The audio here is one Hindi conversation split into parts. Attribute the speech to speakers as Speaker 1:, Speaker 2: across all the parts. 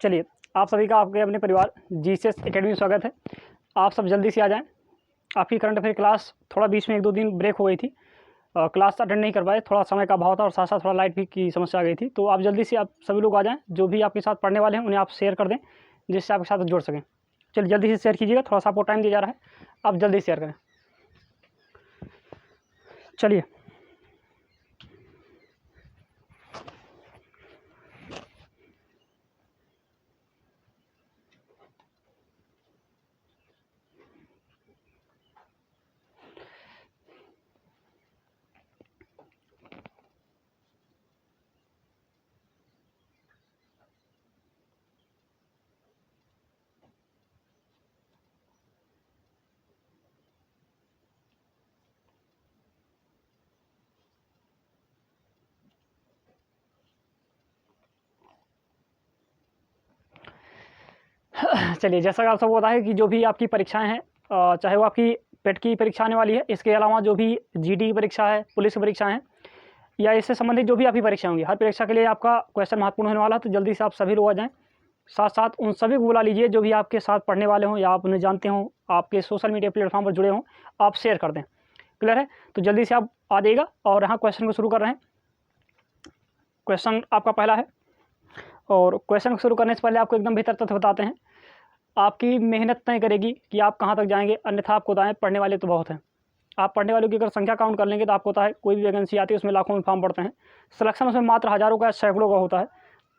Speaker 1: चलिए, आप सभी का आपके अपने परिवार जीसीएस एकेडमी में स्वागत है। आप सब जल्दी से आ जाएं। आपकी करंट अफेयर क्लास थोड़ा बीच में 1-2 दिन ब्रेक हो गई थी, क्लास अटेंड नहीं कर पाए, थोड़ा समय का अभाव था और साथ साथ थोड़ा लाइट भी की समस्या आ गई थी। तो आप जल्दी से आप सभी लोग आ जाएँ, जो भी आपके साथ पढ़ने वाले हैं उन्हें आप शेयर कर दें, जिससे आपके साथ जुड़ सकें। चलिए जल्दी से शेयर कीजिएगा, थोड़ा सा आपको टाइम दिया जा रहा है, आप जल्दी शेयर करें। चलिए चलिए, जैसा कि आप सबको पता है कि जो भी आपकी परीक्षाएं हैं, चाहे वो आपकी पेट की परीक्षा आने वाली है, इसके अलावा जो भी जीडी की परीक्षा है, पुलिस की परीक्षाएं हैं, या इससे संबंधित जो भी आपकी परीक्षा होंगी, हर परीक्षा के लिए आपका क्वेश्चन महत्वपूर्ण होने वाला है। तो जल्दी से आप सभी लोग आ जाएँ। साथ साथ उन सभी को बुला लीजिए जो भी आपके साथ पढ़ने वाले हों या आप उन्हें जानते हों, आपके सोशल मीडिया प्लेटफॉर्म पर जुड़े हों, आप शेयर कर दें। क्लियर है? तो जल्दी से आप आ जाइएगा और यहाँ क्वेश्चन को शुरू कर रहे हैं। क्वेश्चन आपका पहला है, और क्वेश्चन को शुरू करने से पहले आपको एकदम बेहतर तथ्य बताते हैं। आपकी मेहनत तय करेगी कि आप कहाँ तक जाएंगे, अन्यथा आपको बताएं पढ़ने वाले तो बहुत हैं। आप पढ़ने वालों की अगर संख्या काउंट कर लेंगे तो आपको पता है कोई भी वैकेंसी आती है उसमें लाखों में फॉर्म पड़ते हैं, सिलेक्शन उसमें मात्र हज़ारों का, सैकड़ों का होता है।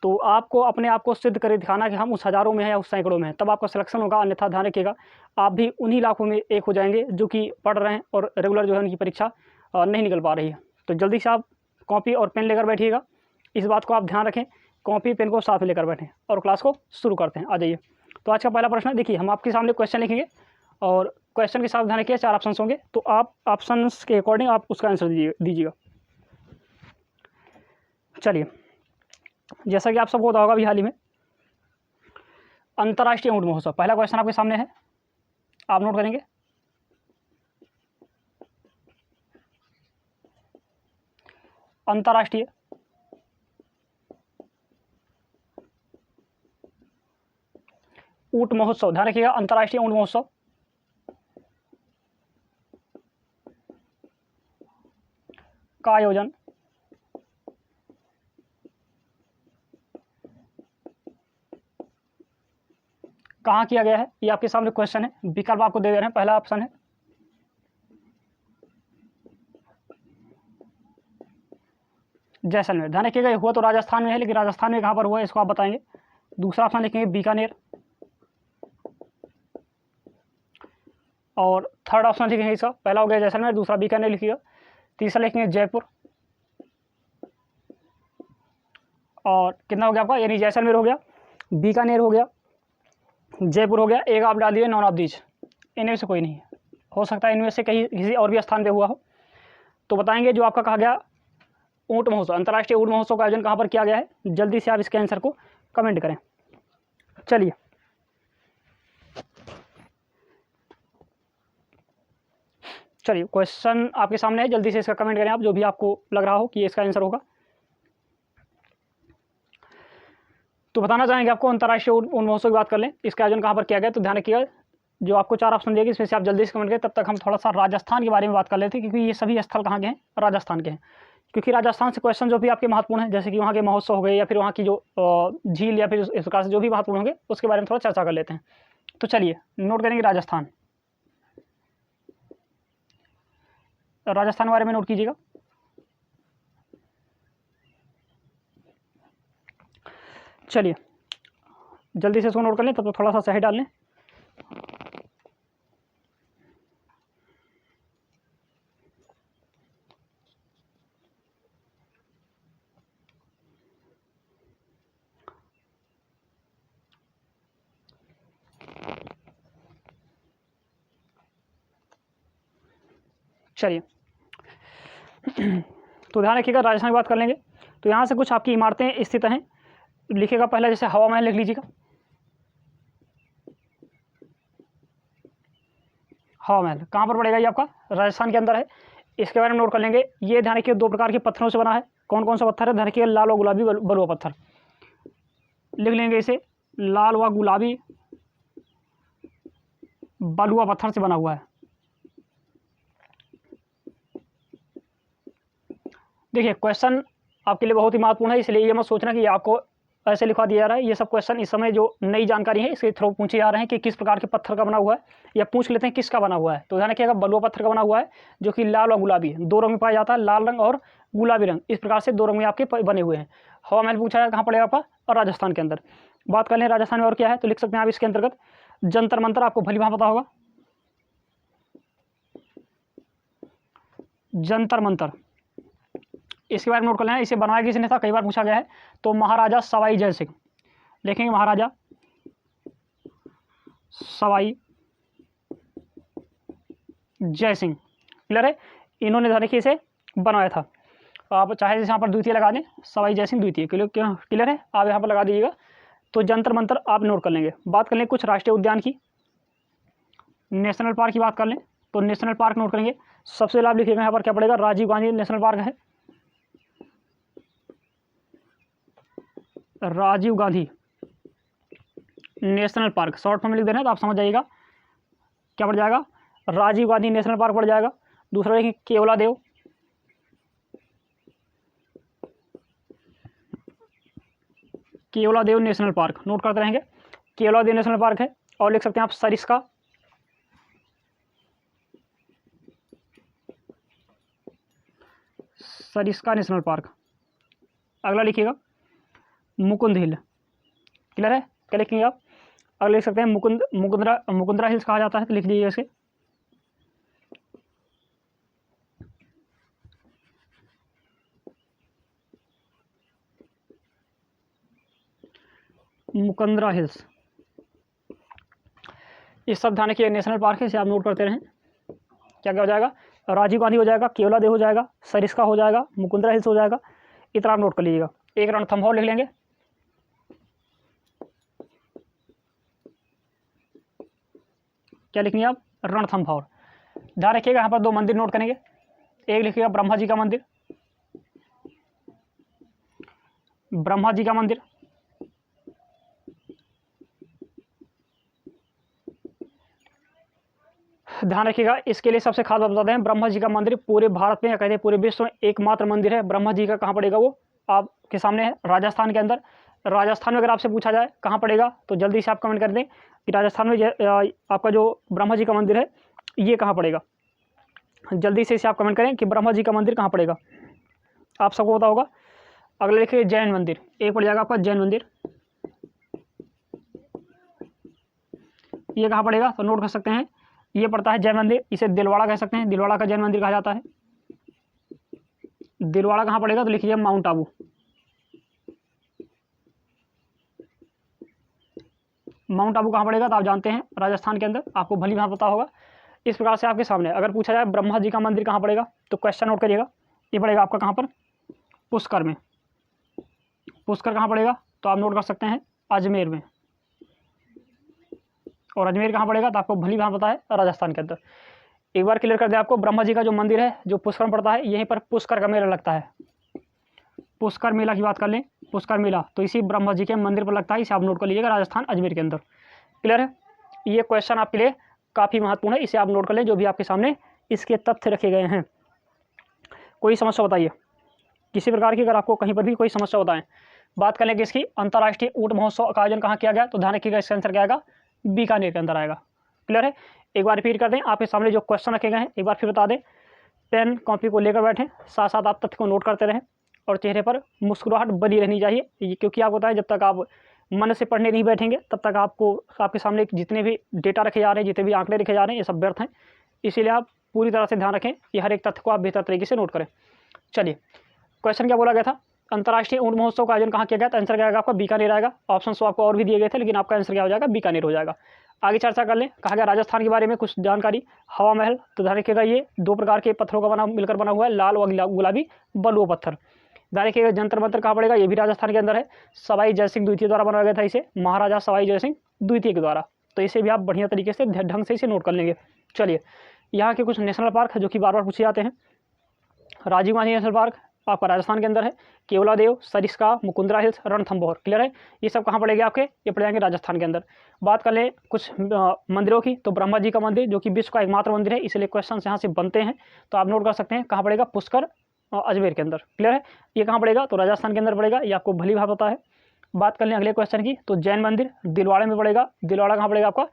Speaker 1: तो आपको अपने आप को सिद्ध करके दिखाना कि हम उस हज़ारों में हैं या उस सैकड़ों में हैं, तब आपका सिलेक्शन होगा। अन्यथा ध्यान रखिएगा, आप भी उन्हीं लाखों में एक हो जाएंगे जो कि पढ़ रहे हैं और रेगुलर जो है उनकी परीक्षा नहीं निकल पा रही है। तो जल्दी से आप कॉपी और पेन लेकर बैठिएगा, इस बात को आप ध्यान रखें, कॉपी पेन को साथ में लेकर बैठें और क्लास को शुरू करते हैं। आ जाइए। तो आज का पहला प्रश्न है, देखिए हम आपके सामने क्वेश्चन लिखेंगे और क्वेश्चन के साथ ध्यान रखिए 4 ऑप्शंस होंगे, तो आप ऑप्शंस के अकॉर्डिंग आप उसका आंसर दीजिएगा। चलिए, जैसा कि आप सबको पता होगा, अभी हाल ही में अंतर्राष्ट्रीय ऊँट महोत्सव, पहला क्वेश्चन आपके सामने है, आप नोट करेंगे। अंतर्राष्ट्रीय ऊँट महोत्सव, ध्यान रखिएगा, अंतर्राष्ट्रीय ऊँट महोत्सव का आयोजन कहाँ किया गया है, ये आपके सामने क्वेश्चन है। विकल्प आपको दे दे रहे हैं। पहला ऑप्शन है जैसलमेर, ध्यान रखिएगा, हुआ तो राजस्थान में है, लेकिन राजस्थान में कहाँ पर हुआ है इसको आप बताएंगे। दूसरा ऑप्शन लिखेंगे बीकानेर, और थर्ड ऑप्शन लिखेंगे इसका, पहला हो गया जैसलमेर, दूसरा बीकानेर लिखिएगा, तीसरा लिखेंगे जयपुर, और कितना हो गया आपका, यानी जैसलमेर हो गया, बीकानेर हो गया, जयपुर हो गया। एक आप डाल दिए नॉन ऑफ दीज, इनमें से कोई नहीं है, हो सकता है इनमें से कहीं किसी और भी स्थान पे हुआ हो। तो बताएंगे जो आपका कहा गया ऊँट महोत्सव, अंतर्राष्ट्रीय ऊँट महोत्सव का आयोजन कहाँ पर किया गया है। जल्दी से आप इसके आंसर को कमेंट करें। चलिए, क्वेश्चन आपके सामने है, जल्दी से इसका कमेंट करें आप, जो भी आपको लग रहा हो कि ये इसका आंसर होगा। तो बताना चाहेंगे आपको अंतर्राष्ट्रीय ऊँट महोत्सव की बात कर लें, इसका आयोजन कहाँ पर किया गया। तो ध्यान रखिएगा, जो आपको 4 ऑप्शन दिएगी इसमें से आप जल्दी से कमेंट करें। तब तक हम थोड़ा सा राजस्थान के बारे में बात कर लेते हैं, क्योंकि ये सभी स्थल कहाँ के हैं, राजस्थान के हैं। क्योंकि राजस्थान से क्वेश्चन जो भी आपके महत्वपूर्ण हैं, जैसे कि वहाँ के महोत्सव हो गए या फिर वहाँ की जो झील या फिर इस प्रकार से जो भी महत्वपूर्ण होंगे, उसके बारे में थोड़ा चर्चा कर लेते हैं। तो चलिए नोट करेंगे राजस्थान, राजस्थान के बारे में नोट कीजिएगा। चलिए जल्दी से इसको नोट कर लें, तब तो थोड़ा सा सही डाल लें। चलिए तो ध्यान रखिएगा, राजस्थान की बात कर लेंगे। तो यहाँ से कुछ आपकी इमारतें स्थित हैं, लिखिएगा। पहला जैसे हवा महल लिख लीजिएगा, हवा महल कहाँ पर पड़ेगा, ये आपका राजस्थान के अंदर है, इसके बारे में नोट कर लेंगे। ये ध्यान रखिए 2 प्रकार के पत्थरों से बना है। कौन कौन सा पत्थर है, ध्यान रखिए, लाल और गुलाबी बलुआ पत्थर, लिख लेंगे इसे। लाल व गुलाबी बलुआ पत्थर से बना हुआ है। देखिए क्वेश्चन आपके लिए बहुत ही महत्वपूर्ण है, इसलिए ये मत सोचना कि आपको ऐसे लिखवा दिया जा रहा है। ये सब क्वेश्चन इस समय जो नई जानकारी है इसके थ्रू पूछे जा रहे हैं कि किस प्रकार के पत्थर का बना हुआ है, या पूछ लेते हैं किसका बना हुआ है। तो ध्यान रखिएगा बलुआ पत्थर का बना हुआ है जो कि लाल और गुलाबी दो रंग में पाया जाता है, लाल रंग और गुलाबी रंग, इस प्रकार से दो रंग में आपके बने हुए हैं। हवा महल पूछा है कहाँ पड़ेगा आपका, और राजस्थान के अंदर। बात कर लें राजस्थान में और क्या है, तो लिख सकते हैं आप इसके अंतर्गत जंतर मंतर, आपको भली भांति पता होगा जंतर मंतर, इसके बारे में नोट कर लेना। इसे बनाया किसने था, कई बार पूछा गया है, तो महाराजा सवाई जय सिंह। देखेंगे महाराजा सवाई जय सिंह, क्लियर है, इन्होंने ध्यान रखिए इसे बनाया था। आप चाहे जैसे यहाँ पर द्वितीय लगा दें, सवाई जय सिंह द्वितीय, क्लियर है, आप यहाँ पर लगा दीजिएगा। तो जंतर मंतर आप नोट कर लेंगे। बात कर लें कुछ राष्ट्रीय उद्यान की, नेशनल पार्क की बात कर लें, तो नेशनल पार्क नोट करेंगे। सबसे पहले आप लिखिएगा यहाँ पर क्या पड़ेगा, राजीव गांधी नेशनल पार्क है, Rajiv Gandhi national park, short form में लिख देना है तो आप समझ जाइएगा क्या पड़ जाएगा, राजीव गांधी नेशनल पार्क पड़ जाएगा। दूसरा देखिए Keoladeo, Keoladeo national park note करते रहेंगे, केवलादेव नेशनल पार्क है। और लिख सकते हैं आप सरिस्का, सरिस्का नेशनल पार्क। अगला लिखिएगा मुकुंद हिल, क्लियर है, क्या लिखेंगे आप, अगला लिख सकते हैं मुकुंदरा हिल्स कहा जाता है, तो लिख लीजिए इसे। मुकुंदरा हिल्स, ये सब ध्यान रखिए नेशनल पार्क है, इसे आप नोट करते रहें। क्या क्या हो जाएगा, राजीव गांधी हो जाएगा, केवलादेव हो जाएगा, सरिस्का हो जाएगा, मुकुंदरा हिल्स हो जाएगा, इतना आप नोट कर लीजिएगा। एक रणथंभौर लिख लेंगे, क्या लिखेंगे आप, रणथंभौर। ध्यान रखिएगा यहाँ पर दो मंदिर नोट करेंगे, एक लिखिएगा ब्रह्मा जी का मंदिर, ब्रह्मा जी का मंदिर, ध्यान रखिएगा इसके लिए सबसे खास बात बताते हैं, ब्रह्मा जी का मंदिर पूरे भारत में या कहते हैं पूरे विश्व में एकमात्र मंदिर है। ब्रह्मा जी का कहाँ पड़ेगा, वो आपके सामने है, राजस्थान के अंदर। राजस्थान में अगर आपसे पूछा जाए कहाँ पड़ेगा, तो जल्दी से आप कमेंट कर दें कि राजस्थान में आपका जो ब्रह्मा जी का मंदिर है ये कहाँ पड़ेगा। जल्दी से इसे आप कमेंट करें कि ब्रह्मा जी का मंदिर कहाँ पड़ेगा, आप सबको पता होगा। अगले देखिए जैन मंदिर, एक पड़ जाएगा आपका जैन मंदिर, ये कहाँ पड़ेगा, तो नोट कर सकते हैं, ये पड़ता है जैन मंदिर, इसे दिलवाड़ा कह सकते हैं, दिलवाड़ा का जैन मंदिर कहा जाता है। दिलवाड़ा कहाँ पड़ेगा, तो लिखिए माउंट आबू, माउंट आबू कहाँ पड़ेगा, तो आप जानते हैं राजस्थान के अंदर, आपको भली भांति पता होगा। इस प्रकार से आपके सामने अगर पूछा जाए ब्रह्मा जी का मंदिर कहाँ पड़ेगा, तो क्वेश्चन नोट करिएगा, ये पड़ेगा आपका कहाँ पर, पुष्कर में। पुष्कर कहाँ पड़ेगा, तो आप नोट कर सकते हैं अजमेर में। और अजमेर कहाँ पड़ेगा, तो आपको भली भांति पता है राजस्थान के अंदर। एक बार क्लियर कर दे आपको, ब्रह्मा जी का जो मंदिर है जो पुष्कर में पड़ता है, यहीं पर पुष्कर का मेला लगता है। पुष्कर मेला की बात कर लें, पुष्कर मेला तो इसी ब्रह्मा जी के मंदिर पर लगता है, इसे आप नोट कर लीजिएगा, राजस्थान अजमेर के अंदर। क्लियर है, ये क्वेश्चन आपके लिए काफ़ी महत्वपूर्ण है, इसे आप नोट कर लें, जो भी आपके सामने इसके तथ्य रखे गए हैं। कोई समस्या बताइए किसी प्रकार की, अगर आपको कहीं पर भी कोई समस्या बताएं। बात करें कि इसकी अंतर्राष्ट्रीय ऊँट महोत्सव का आयोजन कहाँ किया गया, तो ध्यान रखिएगा इसका आंसर क्या आएगा, बीकानेर के अंदर आएगा। क्लियर है, एक बार रिपीट कर दें, आपके सामने जो क्वेश्चन रखे गए हैं एक बार फिर बता दें। पेन कॉपी को लेकर बैठें, साथ साथ आप तथ्य को नोट करते रहें, और चेहरे पर मुस्कुराहट बनी रहनी चाहिए, क्योंकि आपको पता है जब तक आप मन से पढ़ने नहीं बैठेंगे तब तक आपको आपके सामने जितने भी डेटा रखे जा रहे हैं, जितने भी आंकड़े रखे जा रहे हैं, ये सब व्यर्थ हैं। इसीलिए आप पूरी तरह से ध्यान रखें कि हर एक तथ्य को आप बेहतर तरीके से नोट करें। चलिए क्वेश्चन क्या बोला गया था, अंतर्राष्ट्रीय ऊँट महोत्सव का आयोजन कहाँ किया गया, तो आंसर क्या आएगा आपका बीकानेर आएगा। ऑप्शन तो आपको और भी दिए गए थे, लेकिन आपका आंसर क्या हो जाएगा, बीकानेर हो जाएगा। आगे चर्चा कर लें, कहा गया राजस्थान के बारे में कुछ जानकारी। हवा महल, तो ध्यान रखिएगा ये दो प्रकार के पत्थरों का मिलकर बना हुआ है, लाल व गुलाबी बलुआ पत्थर। ध्यान रखिएगा जंतर मंतर कहाँ पड़ेगा, ये भी राजस्थान के अंदर है, सवाई जय सिंह द्वितीय द्वारा बनाया गया था इसे, महाराजा सवाई जय सिंह द्वितीय के द्वारा। तो इसे भी आप बढ़िया तरीके से ढंग से इसे नोट कर लेंगे। चलिए यहाँ के कुछ नेशनल पार्क जो कि बार बार पूछे जाते हैं, राजीव गांधी नेशनल पार्क, आपका राजस्थान के अंदर है। केवलादेव, सरिस्का, मुकुंदरा हिल्स, रणथंभौर। क्लियर है, ये सब कहाँ पड़ेंगे आपके, ये पड़ जाएंगे राजस्थान के अंदर। बात कर लें कुछ मंदिरों की, तो ब्रह्मा जी का मंदिर जो कि विश्व का एकमात्र मंदिर है, इसलिए क्वेश्चन यहाँ से बनते हैं, तो आप नोट कर सकते हैं कहाँ पड़ेगा, पुष्कर अजमेर के अंदर। क्लियर है, ये कहाँ पड़ेगा, तो राजस्थान के अंदर पड़ेगा, ये आपको भली भाव पता है। बात कर लें अगले क्वेश्चन की, तो जैन मंदिर दिलवाड़ा में पड़ेगा। दिलवाड़ा कहाँ पड़ेगा आपका,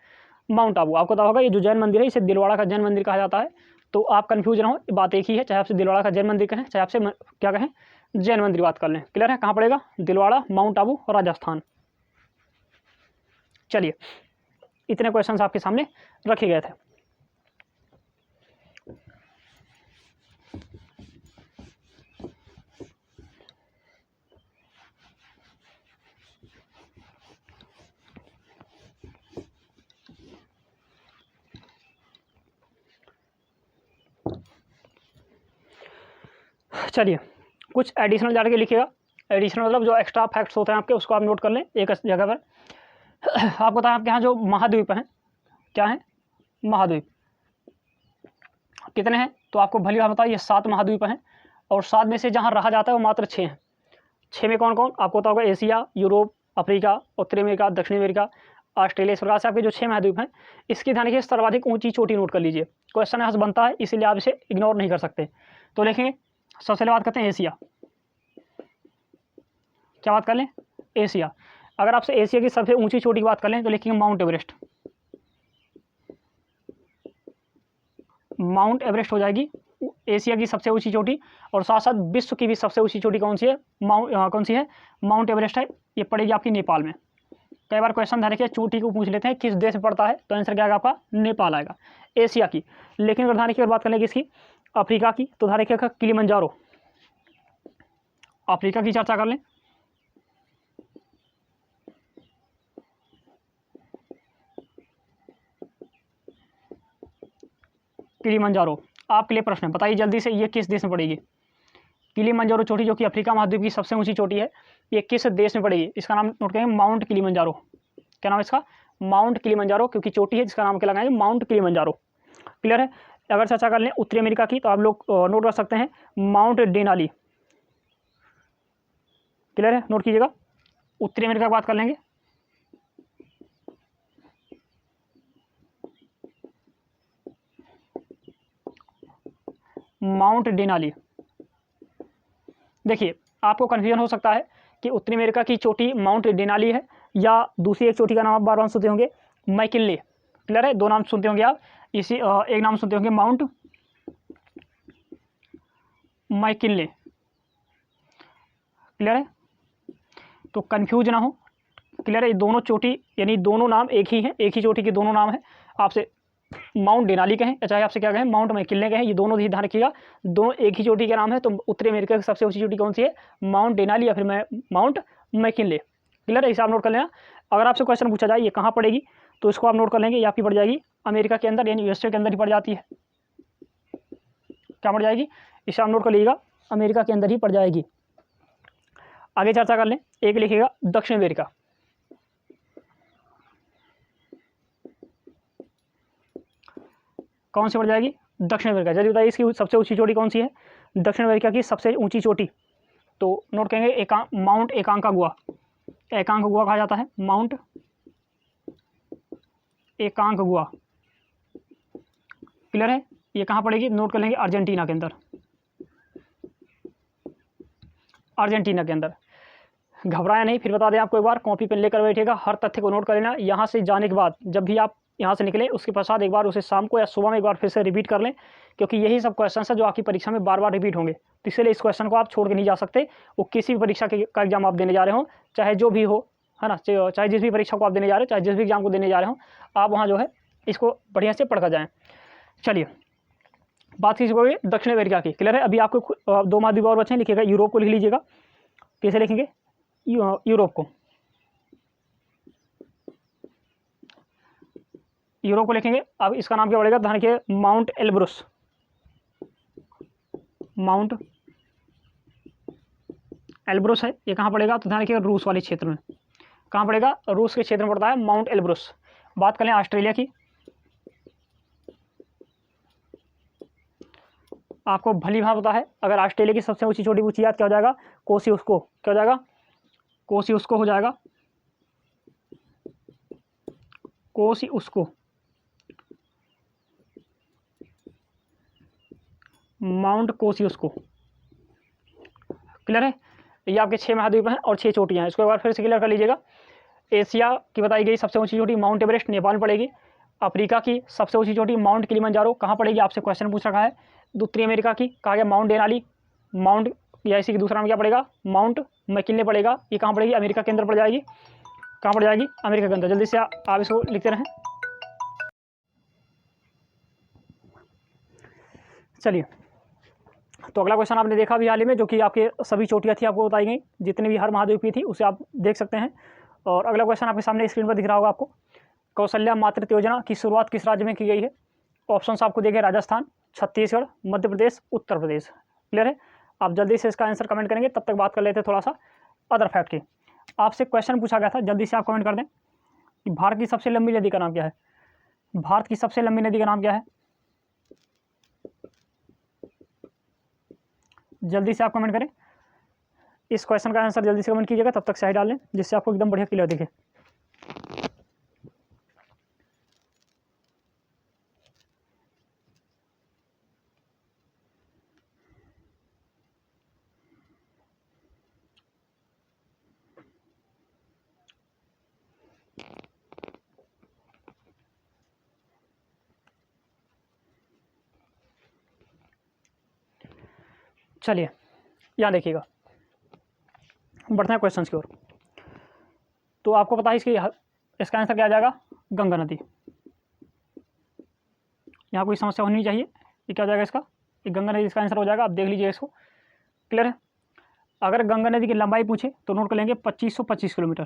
Speaker 1: माउंट आबू। आपको पता होगा ये जो जैन मंदिर है इसे दिलवाड़ा का जैन मंदिर कहा जाता है। तो आप कन्फ्यूज ना हो, बात एक ही है, चाहे आपसे दिलवाड़ा का जैन मंदिर कहें, चाहे आपसे क्या कहें, जैन मंदिर बात कर लें। क्लियर है, कहाँ पड़ेगा, दिलवाड़ा, माउंट आबू, राजस्थान। चलिए, इतने क्वेश्चंस आपके सामने रखे गए थे। चलिए, कुछ एडिशनल जानकारी लिखिएगा। एडिशनल मतलब जो एक्स्ट्रा फैक्ट्स होते हैं आपके, उसको आप नोट कर लें एक जगह पर। आपको बताएं आपके यहाँ जो महाद्वीप हैं, क्या हैं, महाद्वीप कितने हैं, तो आपको भली बात बताइए 7 महाद्वीप हैं, और 7 में से जहाँ रहा जाता है वो मात्र 6 हैं। 6 में कौन कौन, आपको पता होगा एशिया, यूरोप, अफ्रीका, उत्तरी अमेरिका, दक्षिण अमेरिका, ऑस्ट्रेलिया। इस प्रकार से आपके जो 6 महाद्वीप हैं, इसकी ध्यान रखिए सर्वाधिक ऊंची चोटी नोट कर लीजिए। क्वेश्चन यहाँ से बनता है, इसीलिए आप इसे इग्नोर नहीं कर सकते। तो लिखेंगे, सबसे पहले बात करते हैं एशिया। क्या बात कर लें, एशिया। अगर आपसे एशिया की सबसे ऊंची चोटी की बात कर लें तो लिखेंगे माउंट एवरेस्ट। माउंट एवरेस्ट हो जाएगी एशिया की सबसे ऊंची चोटी, और साथ साथ विश्व की भी सबसे ऊंची चोटी कौन सी है, कौन सी है, माउंट एवरेस्ट है। ये पड़ेगी आपकी नेपाल में। कई बार क्वेश्चन ध्यान रखिए, चोटी को पूछ लेते हैं किस देश में पड़ता है, तो आंसर क्या आएगा आपका, नेपाल आएगा, एशिया की। लेकिन अगर ध्यान रखिए बात करें किसकी, अफ्रीका की, तो ध्यान रखिएगा किलिमंजारो। अफ्रीका की चर्चा कर लें, किलिमंजारो। आपके लिए प्रश्न है, बताइए जल्दी से, ये किस देश में पड़ेगी, किलिमंजारो चोटी जो कि अफ्रीका महाद्वीप की सबसे ऊंची चोटी है, ये किस देश में पड़ेगी। इसका नाम नोट करेंगे, माउंट किलिमंजारो। क्या नाम है इसका, माउंट किलिमंजारो, क्योंकि चोटी है जिसका नाम क्या लगाएंगे, माउंट किलिमंजारो। क्लियर है। अगर चर्चा कर लें उत्तरी अमेरिका की, तो आप लोग नोट कर सकते हैं माउंट डेनाली। क्लियर है, नोट कीजिएगा। उत्तरी अमेरिका की बात कर लेंगे, माउंट डेनाली। देखिए, आपको कन्फ्यूजन हो सकता है कि उत्तरी अमेरिका की चोटी माउंट डेनाली है या दूसरी एक चोटी का नाम आप बार बार सुनते होंगे, मैकिनले। क्लियर है, दो नाम सुनते होंगे आप, इसी एक नाम सुनते होंगे माउंट मैकिनले। क्लियर है, तो कन्फ्यूज ना हो। क्लियर है, ये दोनों चोटी यानी दोनों नाम एक ही हैं, एक ही चोटी के दोनों नाम हैं। आपसे माउंट डेनाली कहें या चाहे आपसे क्या कहें, माउंट मैकिनले कहें, ये दोनों ही ध्यान रखिएगा, दोनों एक ही चोटी के नाम है। तो उत्तरी अमेरिका की सबसे ऊंची चोटी कौन सी है, माउंट डेनाली या फिर माउंट मैकिनले। क्लियर है, इसे आप नोट कर लेना। अगर आपसे क्वेश्चन पूछा जाए ये कहाँ पड़ेगी, तो इसको आप नोट कर लेंगे, ये आपकी पड़ जाएगी अमेरिका के अंदर, यानी यूएसए के अंदर ही पड़ जाती है। क्या पड़ जाएगी, इसे आप नोट कर लीजिएगा, अमेरिका के अंदर ही पड़ जाएगी। आगे चर्चा कर लें, एक लिखिएगा दक्षिण अमेरिका। कौन सी पड़ जाएगी, दक्षिण अमेरिका। जल्दी बताइए इसकी सबसे ऊंची चोटी कौन सी है, दक्षिण अमेरिका की सबसे ऊंची चोटी। तो नोट करेंगे माउंट एकांकागुआ। एकांकागुआ कहा जाता है, माउंट एकांकागुआ। क्लियर है, ये कहाँ पड़ेगी, नोट कर लेंगे अर्जेंटीना के अंदर, अर्जेंटीना के अंदर। घबराया नहीं, फिर बता दें आपको एक बार, कॉपी पेन लेकर बैठेगा, हर तथ्य को नोट कर लेना। यहाँ से जाने के बाद जब भी आप यहाँ से निकले उसके पश्चात एक बार उसे शाम को या सुबह में एक बार फिर से रिपीट कर लें, क्योंकि यही सब क्वेश्चन है जो आपकी परीक्षा में बार बार रिपीट होंगे। तो इसलिए इस क्वेश्चन को आप छोड़ के नहीं जा सकते, वो किसी भी परीक्षा का एग्जाम आप देने जा रहे हो, चाहे जो भी हो, है ना, चाहे जिस भी परीक्षा को आप देने जा रहे हो, चाहे जिस भी एग्जाम को देने जा रहे हो, आप वहाँ जो है इसको बढ़िया से पढ़ कर जाएँ। चलिए, बात किसी को दक्षिण अमेरिका की। क्लियर है, अभी आपको 2 महाद्वीप और बचे हैं, लिखिएगा यूरोप को लिख लीजिएगा। कैसे लिखेंगे, यूरोप को, यूरोप को लिखेंगे। अब इसका नाम क्या पड़ेगा, ध्यान रखिए, माउंट एल्ब्रुस। माउंट एल्ब्रुस है, ये कहाँ पड़ेगा, तो ध्यान रखिएगा रूस वाले क्षेत्र में। कहाँ पड़ेगा, रूस के क्षेत्र में पड़ता है माउंट एल्ब्रुस। बात करें ऑस्ट्रेलिया की, आपको भली भांति पता है। अगर ऑस्ट्रेलिया की सबसे ऊंची चोटी पूछी याद क्या हो जाएगा, कोसियुस्को, क्या हो जाएगा, कोसियुस्को हो जाएगा, कोसियुस्को, माउंट कोसियुस्को। क्लियर है। ये आपके 6 महाद्वीप हैं और 6 चोटियां हैं। इसको एक बार फिर से क्लियर कर लीजिएगा। एशिया की बताई गई सबसे ऊंची चोटी माउंट एवरेस्ट नेपाल में पड़ेगी। अफ्रीका की सबसे ऊंची चोटी माउंट किलिमंजारो कहाँ पड़ेगी, आपसे क्वेश्चन पूछ रखा है। उत्तरी अमेरिका की कहा गया माउंट डेनाली, माउंट या इसी की दूसरा नाम क्या पड़ेगा, माउंट मैकिन्ले पड़ेगा। ये कहाँ पड़ेगी, अमेरिका के अंदर पड़ जाएगी। कहाँ पड़ जाएगी, अमेरिका के अंदर। जल्दी से आप इसको लिखते रहें। चलिए, तो अगला क्वेश्चन आपने देखा भी हाल ही में, जो कि आपके सभी चोटियाँ थी आपको बताई गई, जितनी भी हर महाद्वीप की थी उसे आप देख सकते हैं। और अगला क्वेश्चन आपके सामने स्क्रीन पर दिख रहा होगा आपको। कौशल्या मातृत्व योजना की शुरुआत किस राज्य में की गई है। ऑप्शंस आपको देखे, राजस्थान, छत्तीसगढ़, मध्य प्रदेश, उत्तर प्रदेश। क्लियर है। आप जल्दी से इसका आंसर कमेंट करेंगे, तब तक बात कर लेते हैं थोड़ा सा अदर फैक्ट की। आपसे क्वेश्चन पूछा गया था, जल्दी से आप कमेंट कर दें कि भारत की सबसे लंबी नदी का नाम क्या है। भारत की सबसे लंबी नदी का नाम क्या है, जल्दी से आप कमेंट करें। इस क्वेश्चन का आंसर जल्दी से कमेंट कीजिएगा, तब तक सही डाल लें, जिससे आपको एकदम बढ़िया क्लियर दिखे। चलिए, यहाँ देखिएगा, बढ़ते हैं क्वेश्चन की ओर। तो आपको पता है इसका आंसर क्या आ जाएगा, गंगा नदी। यहाँ कोई समस्या होनी नहीं चाहिए। ये क्या हो जाएगा इसका, ये गंगा नदी इसका आंसर हो जाएगा। आप देख लीजिए इसको। क्लियर है। अगर गंगा नदी की लंबाई पूछे तो नोट कर लेंगे 2525 किलोमीटर।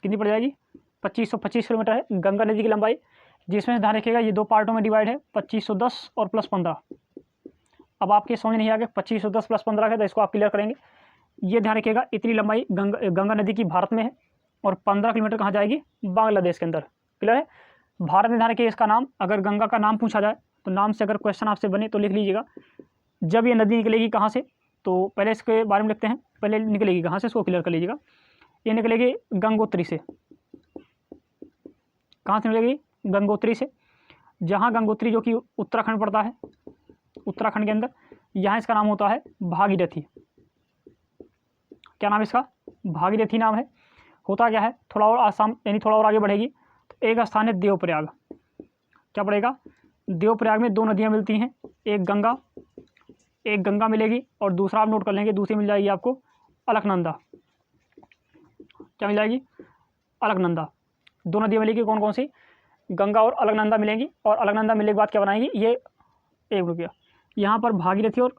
Speaker 1: कितनी पड़ जाएगी, 2525 किलोमीटर है गंगा नदी की लंबाई, जिसमें ध्यान रखिएगा ये 2 पार्टों में डिवाइड है, 2510 और प्लस 15। अब आपके समझ नहीं आ गया 2510 प्लस 15 है, तो इसको आप क्लियर करेंगे। ये ध्यान रखिएगा, इतनी लंबाई गंगा नदी की भारत में है और 15 किलोमीटर कहाँ जाएगी, बांग्लादेश के अंदर। क्लियर है। भारत में ध्यान रखिए इसका नाम, अगर गंगा का नाम पूछा जाए तो नाम से अगर क्वेश्चन आपसे बने तो लिख लीजिएगा। जब ये नदी निकलेगी कहाँ से, तो पहले इसके बारे में लिखते हैं। पहले निकलेगी कहाँ से, इसको क्लियर कर लीजिएगा। ये निकलेगी गंगोत्री से। कहाँ से निकलेगी, गंगोत्री से। जहाँ गंगोत्री जो कि उत्तराखंड पड़ता है, उत्तराखंड के अंदर, यहाँ इसका नाम होता है भागीरथी। क्या नाम इसका, भागीरथी नाम है। होता क्या है, थोड़ा और आसाम यानी थोड़ा और आगे बढ़ेगी तो एक स्थान है देवप्रयाग। क्या पड़ेगा, देवप्रयाग में 2 नदियाँ मिलती हैं, एक गंगा मिलेगी और दूसरा आप नोट कर लेंगे, दूसरी मिल जाएगी आपको अलकनंदा। क्या मिल जाएगी, अलकनंदा। 2 नदियाँ मिलेगी, कौन कौन सी, गंगा और अलकनंदा मिलेंगी। और अलकनंदा मिलने के बाद क्या बनाएगी, ये एक रुपया यहाँ पर भागीरथी और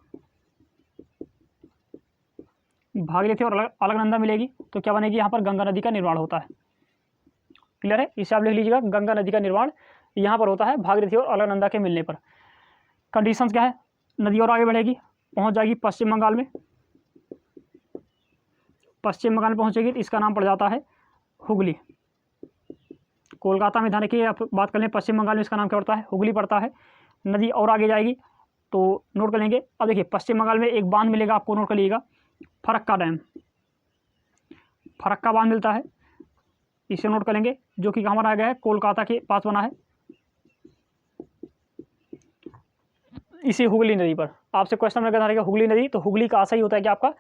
Speaker 1: अलकनंदा मिलेगी, तो क्या बनेगी, यहाँ पर गंगा नदी का निर्माण होता है। क्लियर है। इसे आप लिख लीजिएगा, गंगा नदी का निर्माण यहाँ पर होता है भागीरथी और अलकनंदा के मिलने पर। कंडीशंस क्या है, नदी और आगे बढ़ेगी, पहुँच जाएगी पश्चिम बंगाल में। पश्चिम बंगाल में पहुँचेगी तो इसका नाम पड़ जाता है हुगली। कोलकाता में ध्यान रखिए, आप बात कर लें, पश्चिम बंगाल में इसका नाम क्या पड़ता है, हुगली पड़ता है। नदी और आगे जाएगी तो नोट कर लेंगे। अब देखिए पश्चिम बंगाल में एक बांध मिलेगा आपको, नोट कर लीजिएगा, फरक्का डैम। फरक्का बांध मिलता है, इसे नोट कर लेंगे, जो कि कहाँ बनाया गया है, कोलकाता के पास बना है, इसी हुगली नदी पर। आपसे क्वेश्चन में कहना रहेगा हुगली नदी, तो हुगली का आशा ही होता है कि आपका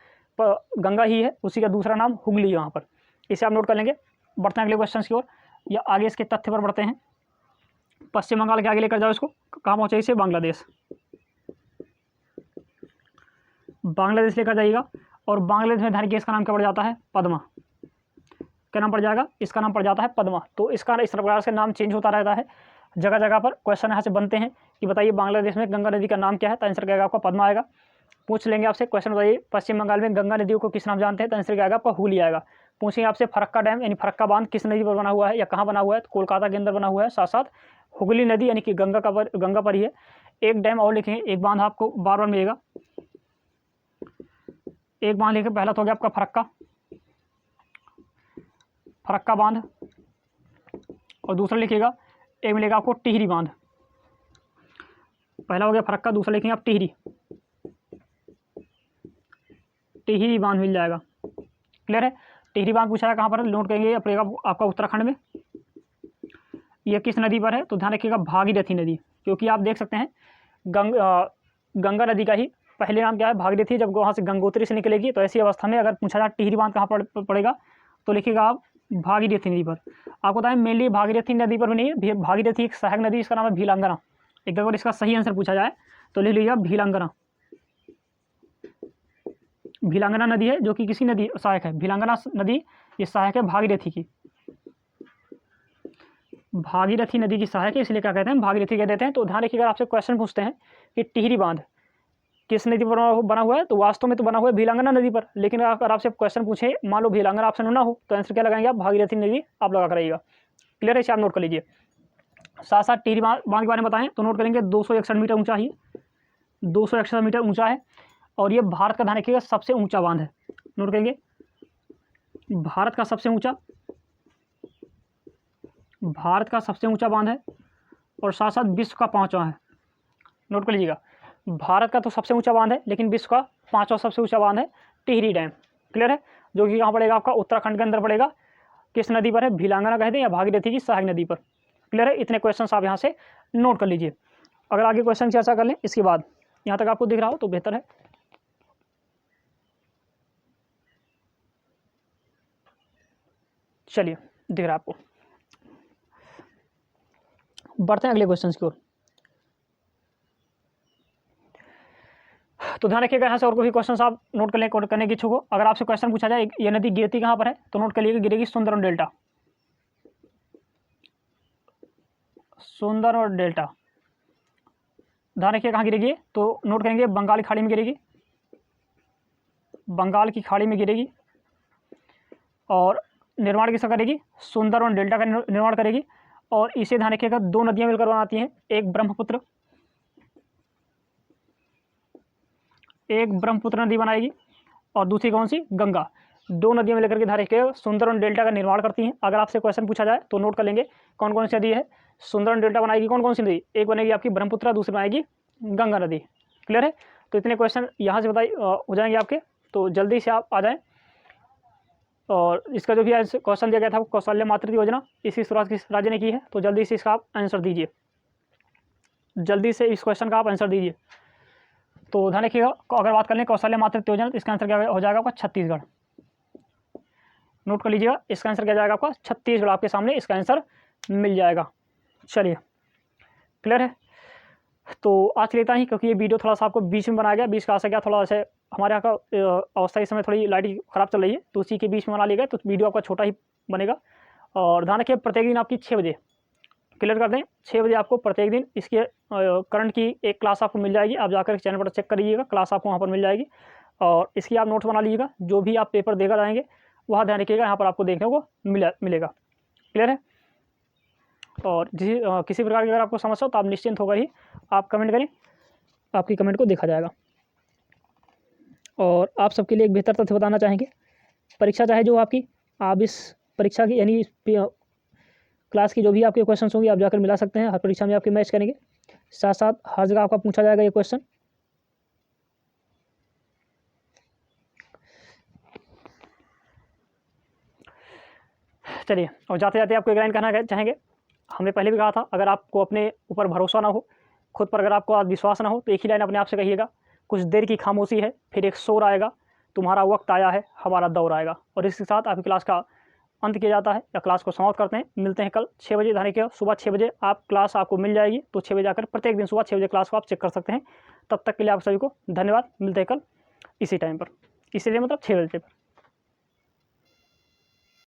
Speaker 1: गंगा ही है, उसी का दूसरा नाम हुगली यहाँ पर। इसे आप नोट कर लेंगे। बढ़ते हैं अगले क्वेश्चन की ओर, या आगे इसके तथ्य पर बढ़ते हैं। पश्चिम बंगाल के आगे लेकर जाओ इसको, कहाँ पहुँचे, इसे बांग्लादेश। बांग्लादेश लेकर जाइएगा, और बांग्लादेश में ध्यान रखिए इसका नाम क्या पड़ जाता है, पद्मा। क्या नाम पड़ जाएगा, इसका नाम पड़ जाता है पद्मा। तो इसका इस प्रकार से नाम चेंज होता रहता है, जगह जगह पर क्वेश्चन यहाँ से बनते हैं कि बताइए बांग्लादेश में गंगा नदी का नाम क्या है, तो आंसर क्या आएगा आपका, पद्मा आएगा। पूछ लेंगे आपसे क्वेश्चन, बताइए पश्चिम बंगाल में गंगा नदियों को किस नाम जानते हैं, तो आंसर क्या आएगा आपका, हुगली आएगा। पूछेंगे आपसे फरक्का डैम यानी फरक्का बांध किस नदी पर बना हुआ है या कहाँ बना हुआ है, तो कोलकाता के अंदर बना हुआ है, साथ साथ हुगली नदी यानी कि गंगा पर ही है। एक डैम और लिखेंगे, एक बांध आपको बार बार मिलेगा। एक बांध लिखे, पहला तो हो गया आपका फरक्का बांध, और दूसरा लिखिएगा, एक मिलेगा आपको टिहरी बांध। पहला हो गया फरक्का, दूसरा लिखेंगे आप टिहरी। टिहरी बांध मिल जाएगा। क्लियर है। टिहरी बांध पूछा है कहाँ पर, नोट करेंगे ये पड़ेगा आपका उत्तराखंड में। ये किस नदी पर है, तो ध्यान रखिएगा भागीरथी नदी, क्योंकि आप देख सकते हैं गंगा नदी का ही पहले नाम क्या है, भागीरथी। जब वहाँ से गंगोत्री से निकलेगी तो ऐसी अवस्था में अगर पूछा जाए टिहरी बांध कहाँ पड़ेगा, तो लिखिएगा आप भागीरथी नदी पर। आपको बताएं मेनली भागीरथी नदी पर भी नहीं है, भागीरथी एक सहायक नदी, इसका नाम है भीलांगना। एक बार इसका सही आंसर पूछा जाए तो लिख लीजिएगा भीलांगना। भीलांगना नदी है जो कि किसी नदी सहायक है, भीलांगना नदी ये सहायक है भागीरथी की, भागीरथी नदी की सहायक है, इसलिए क्या कहते हैं, भागीरथी कह देते हैं। तो ध्यान रखिएगा, अगर आपसे क्वेश्चन पूछते हैं कि टिहरी बांध किस नदी पर बना हुआ है, तो वास्तव में तो बना हुआ है भीलांगना नदी पर, लेकिन अगर आपसे क्वेश्चन पूछे, मान लो भीलांगना ऑप्शन ना हो, तो आंसर क्या लगाएंगे आप, भागीरथी नदी आप लगा कराइएगा। क्लियर है, इसे आप नोट कर लीजिए। साथ साथ टिहरी बांध के बारे में बताएं तो नोट करेंगे 261 मीटर ऊंचा ही, 261 मीटर ऊंचा है, और ये भारत का, ध्यान रखिएगा, सबसे ऊंचा बांध है। नोट करेंगे भारत का सबसे ऊंचा बांध है, और साथ साथ विश्व का 5वां है। नोट कर लीजिएगा, भारत का तो सबसे ऊंचा बांध है, लेकिन विश्व का 5वां सबसे ऊंचा बांध है टिहरी डैम। क्लियर है, जो कि कहाँ पड़ेगा आपका, उत्तराखंड के अंदर पड़ेगा। किस नदी पर है, भीलांगना कहते हैं या भागीरथी की सहायक नदी पर। क्लियर है, इतने क्वेश्चन आप यहाँ से नोट कर लीजिए। अगर आगे क्वेश्चन चर्चा कर लें इसके बाद, यहाँ तक आपको दिख रहा हो तो बेहतर है। चलिए, दिख रहा है आपको। बढ़ते हैं अगले क्वेश्चन की ओर। तो ध्यान रखिएगा, यहाँ से और कोई क्वेश्चन आप नोट कर लें करने की इच्छुक हो। अगर आपसे क्वेश्चन पूछा जाए ये नदी गिरती कहाँ पर है, तो नोट कर लीजिएगा गिरेगी सुंदरवन डेल्टा। सुंदरवन डेल्टा ध्यान रखिए कहाँ गिरेगी, तो नोट करेंगे बंगाल की खाड़ी में गिरेगी, बंगाल की खाड़ी में गिरेगी, और निर्माण किसका करेगी, सुंदरवन डेल्टा का निर्माण करेगी। और इसे ध्यान रखिएगा 2 नदियाँ मिलकर बनाती हैं, एक ब्रह्मपुत्र नदी बनाएगी, और दूसरी कौन सी, गंगा। 2 नदियाँ मिलकर के ध्यान रखिएगा सुंदरवन डेल्टा का निर्माण करती हैं। अगर आपसे क्वेश्चन पूछा जाए तो नोट कर लेंगे कौन कौन सी नदी है, सुंदरवन डेल्टा बनाएगी कौन कौन सी नदी, एक बनेगी आपकी ब्रह्मपुत्र, दूसरी बनाएगी गंगा नदी। क्लियर है, तो इतने क्वेश्चन यहाँ से हो जाएंगे आपके, तो जल्दी से आप आ जाएँ। और इसका जो भी क्वेश्चन दिया गया था वो कौशल्य मातृत्व योजना इसी शुरुआत किस राज्य ने की है, तो जल्दी से इसका आप आंसर दीजिए, जल्दी से इस क्वेश्चन का आप आंसर दीजिए। तो ध्यान रखिएगा, अगर बात कर लें कौशल्य मातृत्व योजना, तो इसका आंसर क्या हो जाएगा आपका, छत्तीसगढ़। नोट कर लीजिएगा, इसका आंसर क्या जाएगा आपका, छत्तीसगढ़। आपके सामने इसका आंसर मिल जाएगा। चलिए, क्लियर है। तो आज के लिए इतना ही, क्योंकि ये वीडियो थोड़ा सा आपको बीच में बनाया गया, बीच का आशा क्या, थोड़ा सा हमारे यहाँ का अवस्था इस समय थोड़ी लाइट ख़राब चल रही है, तो उसी के बीच में बना लिया गया, तो वीडियो आपका छोटा ही बनेगा। और ध्यान रखिए, प्रत्येक दिन आपकी 6 बजे, क्लियर कर दें, 6 बजे आपको प्रत्येक दिन इसके करंट की एक क्लास आपको मिल जाएगी। आप जाकर चैनल पर चेक करिएगा, क्लास आपको वहाँ पर मिल जाएगी, और इसकी आप नोट्स बना लीजिएगा। जो भी आप पेपर देकर जाएंगे वहाँ ध्यान रखिएगा, यहाँ पर आपको देखने को मिलेगा। क्लियर है। और किसी प्रकार की अगर आपको समस्या हो तो आप निश्चिंत होकर ही आप कमेंट करें, आपकी कमेंट को देखा जाएगा। और आप सबके लिए एक बेहतर तथ्य बताना चाहेंगे, परीक्षा चाहे जो आपकी, आप इस परीक्षा की यानी क्लास की जो भी आपके क्वेश्चन होंगे आप जाकर मिला सकते हैं। हर परीक्षा में आपके मैच करेंगे, साथ साथ हर जगह आपका पूछा जाएगा ये क्वेश्चन। चलिए, और जाते जाते आपको एक लाइन कहना चाहेंगे, हमने पहले भी कहा था, अगर आपको अपने ऊपर भरोसा ना हो, खुद पर अगर आपको आत्मविश्वास ना हो, तो एक ही लाइन अपने आप से कहिएगा, कुछ देर की खामोशी है फिर एक शोर आएगा, तुम्हारा वक्त आया है हमारा दौर आएगा। और इसके साथ आपकी क्लास का अंत किया जाता है, या क्लास को समाप्त करते हैं। मिलते हैं कल 6 बजे, ध्यान रखिएगा सुबह 6 बजे आप क्लास आपको मिल जाएगी, तो 6 बजे आकर प्रत्येक दिन सुबह 6 बजे क्लास को आप चेक कर सकते हैं। तब तक के लिए आप सभी को धन्यवाद। मिलते हैं कल इसी टाइम पर, इसीलिए मतलब 6 बजे पर।